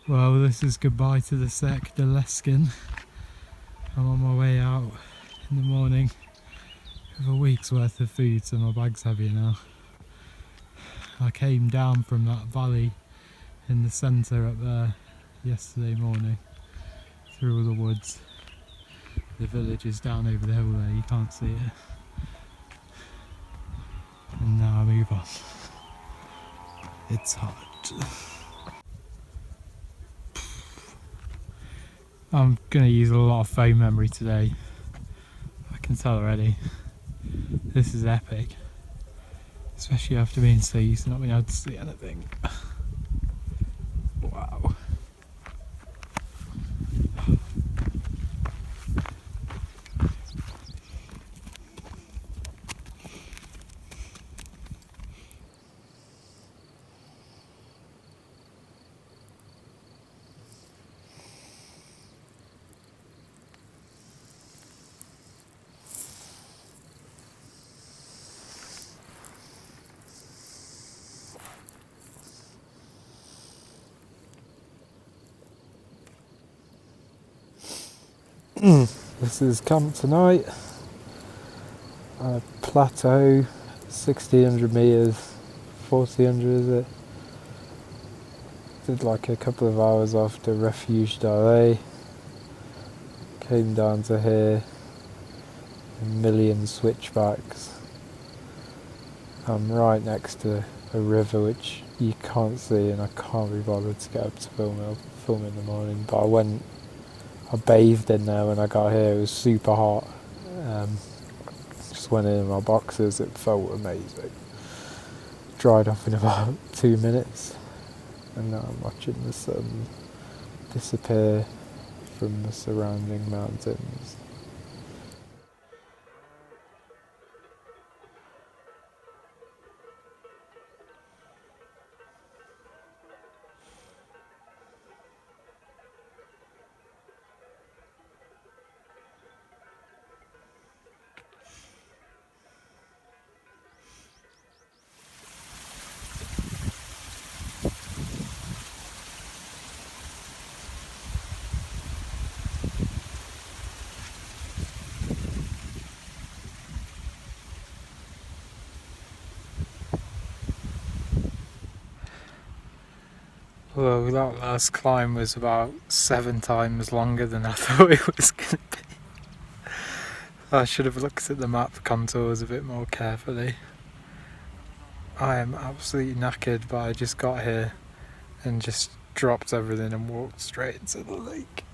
Well, this is goodbye to the Sec de Leskin. I'm on my way out in the morning with a week's worth of food, so my bag's heavier now. I came down from that valley in the centre up there yesterday morning through all the woods. The village is down over the hill there, you can't see it. And now I move on. It's hot. I'm going to use a lot of phone memory today. I can tell already. This is epic. Especially after being so used to not being able to see anything. Wow. This is camp tonight. Plateau, 1600 metres, 1400 is it? Did like a couple of hours after Refuge. Came down to here, a million switchbacks. I'm right next to a river which you can't see, and I can't be bothered to get up to film it. I'll film it in the morning, but I bathed in there when I got here. It was super hot. Just went in my boxers, it felt amazing. Dried off in about 2 minutes, and now I'm watching the sun disappear from the surrounding mountains. Well, that last climb was about 7 times longer than I thought it was going to be. I should have looked at the map contours a bit more carefully. I am absolutely knackered, but I just got here and just dropped everything and walked straight into the lake.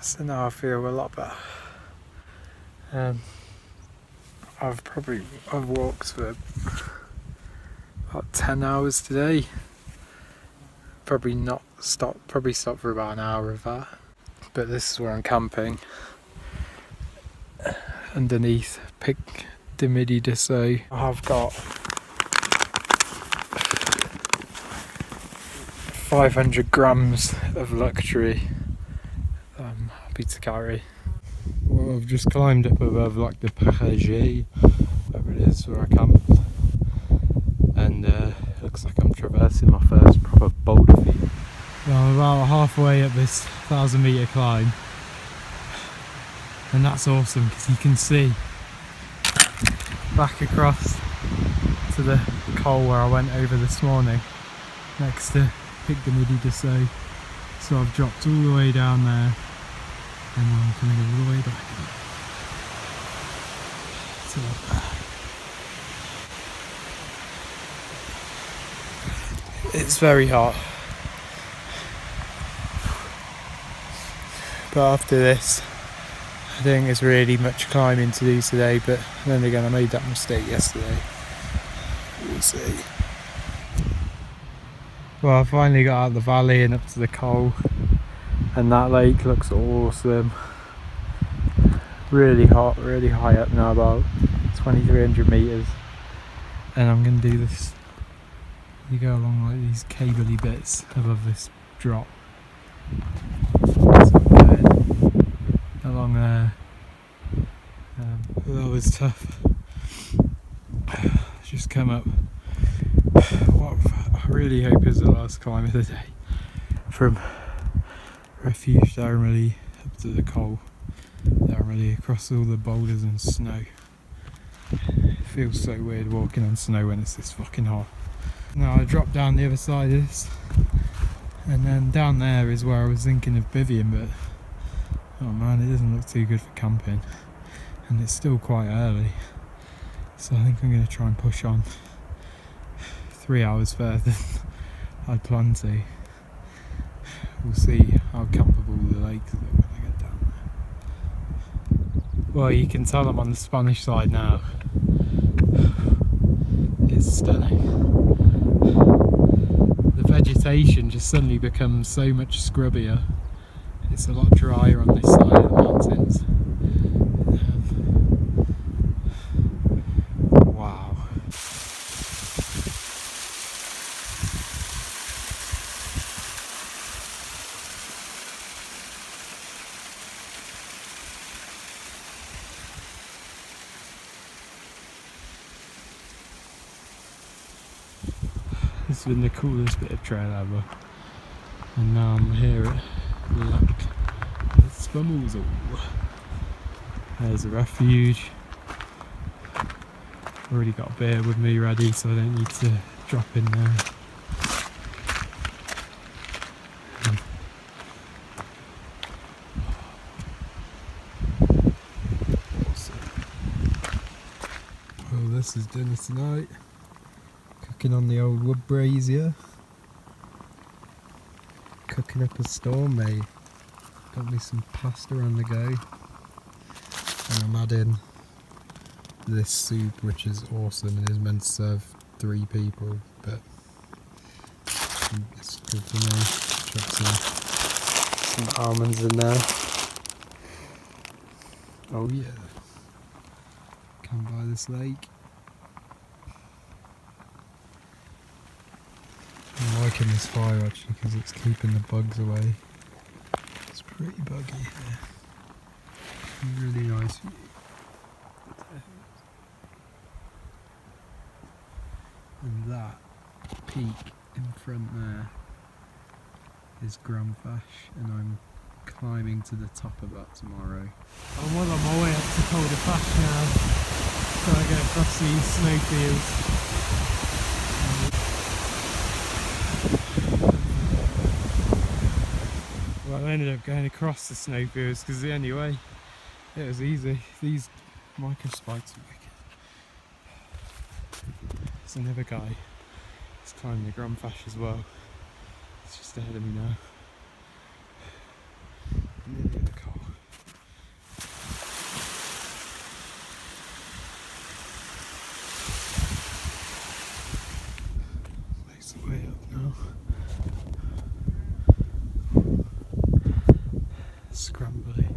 So now I feel a lot better. I've walked for about 10 hours today. Probably stopped for about an hour of that. But this is where I'm camping. Underneath Pic de Midi de Sau. I've got 500 grams of luxury I'm happy to carry. Well, I've just climbed up above like the Paragé, whatever it is, where I camped. And looks like I'm traversing my first proper boulder feat. Well, I'm about halfway up this 1,000 metre climb, and that's awesome because you can see back across to the col where I went over this morning next to Pic de Midi de Sau. So I've dropped all the way down there and now I'm coming all the way back. So it's very hot, but after this I don't think there's really much climbing to do today, but then again I made that mistake yesterday. We'll see. Well, I finally got out of the valley and up to the col, and that lake looks awesome. Really hot, really high up now, about 2,300 metres, and I'm going to do this. You go along like these cabley bits above this drop. So I'm going along there. That was tough. Just come up. What a really hope it's the last climb of the day. From Refuge to Armley up to the Col, Armley across all the boulders and snow. It feels so weird walking on snow when it's this fucking hot. Now I dropped down the other side of this, and then down there is where I was thinking of bivvying, but oh man, it doesn't look too good for camping, and it's still quite early, so I think I'm going to try and push on 3 hours further than I'd planned to. We'll see how campable the lakes are when I get down there. Well, you can tell I'm on the Spanish side now. It's stunning. The vegetation just suddenly becomes so much scrubbier. It's a lot drier on this side of the mountains. Wow. This has been the coolest bit of trail ever, and now I'm here at Banyuls. There's a refuge. Already got a beer with me ready, so I don't need to drop in there. Awesome. Well, this is dinner tonight. Cooking on the old wood brazier. Cooking up a storm, mate. Got me some pasta on the go. And I'm adding this soup, which is awesome and is meant to serve 3 people, but it's good to know. Chuck some almonds in there. Oh yeah. Come by this lake. I'm liking this fire actually because it's keeping the bugs away. It's pretty buggy here. Really nice view. And that peak in front there is Grandfash, and I'm climbing to the top of that tomorrow. I'm well on my way up to Calderfash now, trying to get across these snowfields. Well, I ended up going across the snowfields because the only way it was easy. These micro spikes are wicked. There's another guy who's climbing the Grandfash as well. It's just ahead of me now. Nearly in the car. Makes the way up now. Scrambling.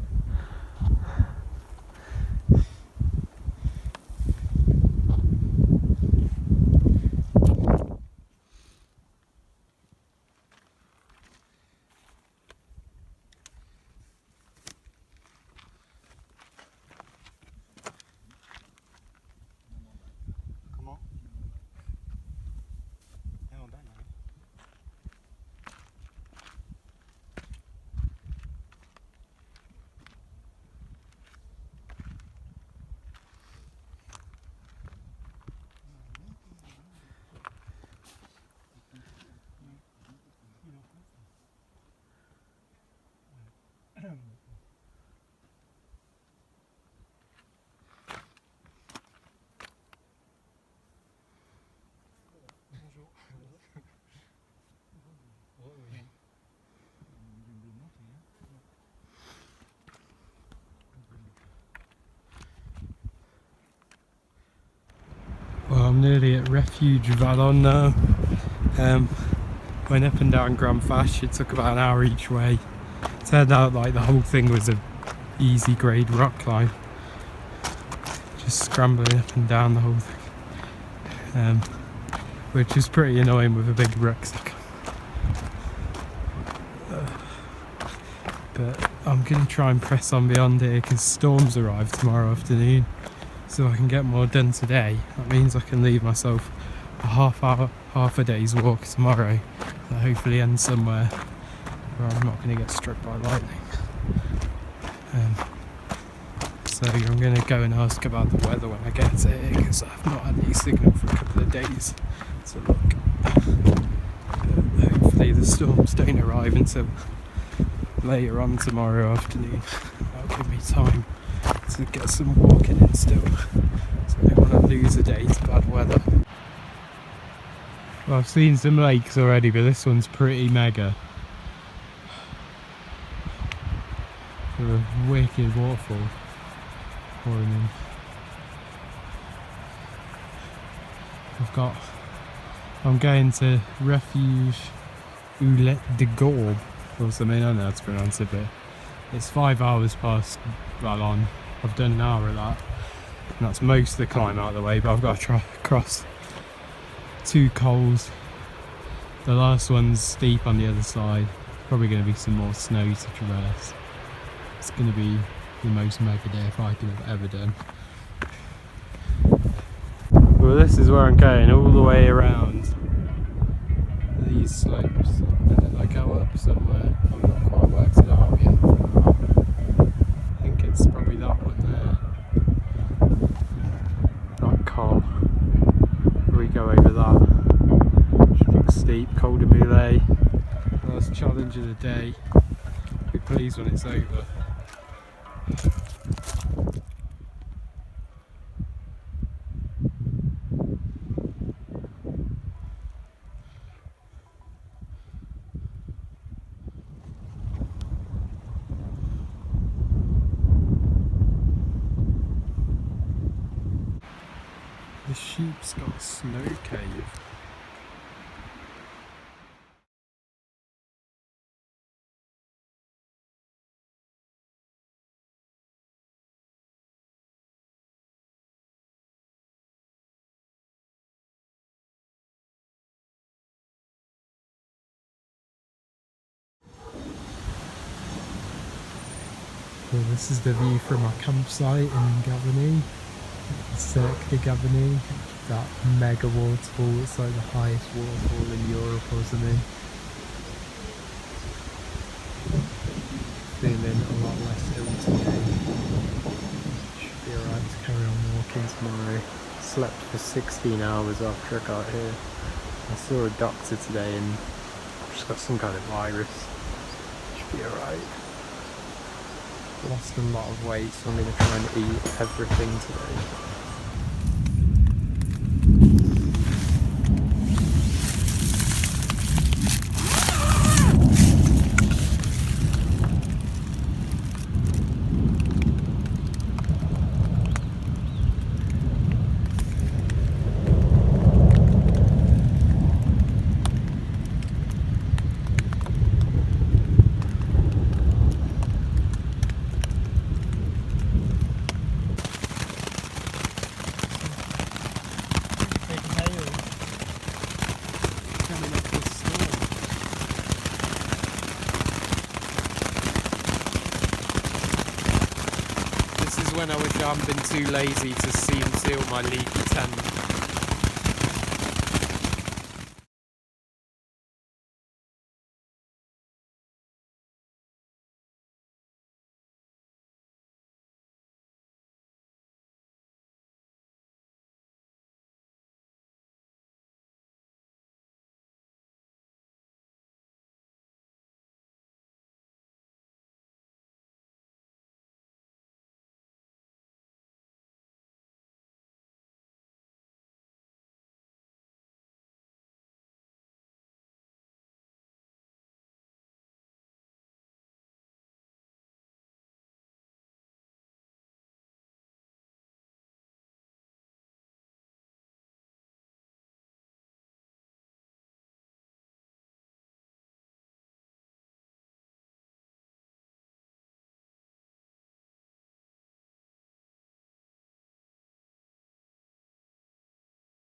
Well, I'm nearly at Refuge Vallon now. Went up and down Grandfash. It took about an hour each way. Turned out like the whole thing was a easy grade rock climb. Just scrambling up and down the whole thing. Which is pretty annoying with a big rucksack. But I'm going to try and press on beyond here because storms arrive tomorrow afternoon. So I can get more done today. That means I can leave myself a half half a day's walk tomorrow that hopefully ends somewhere where I'm not going to get struck by lightning. So I'm going to go and ask about the weather when I get here, because I've not had any signal for a couple of days to look. Hopefully the storms don't arrive until later on tomorrow afternoon. That'll give me time to get some walking in still, so I don't want to lose a day to bad weather. Well, I've seen some lakes already, but this one's pretty mega. They're a wicked waterfall pouring in. I'm going to Refuge de Gorbe or something, I don't know how to pronounce it, but it's 5 hours past Valon. I've done an hour of that, and that's most of the climb out of the way, but I've got to try cross 2 cols. The last one's steep on the other side, probably going to be some more snow to traverse. It's going to be the most mega day if I could have ever done. Well, this is where I'm going, all the way around these slopes, and then I go up somewhere. I've not quite worked it out yet. I think it's probably that one there. That col. We go over that. Which looks steep. Col de Moulet. Last challenge of the day. Be pleased when it's over. The sheep's got a snow cave. Well, this is the view from our campsite in Gavany. Cirque de Gavany, that mega waterfall. It's like the highest waterfall in Europe or something. Feeling a lot less ill today. Should be alright to carry on walking tomorrow. Slept for 16 hours after I got here. I saw a doctor today and I've just got some kind of virus. Should be alright. Lost a lot of weight, so I'm going to try and eat everything today. When I wish I hadn't been too lazy to seal my leaky tent.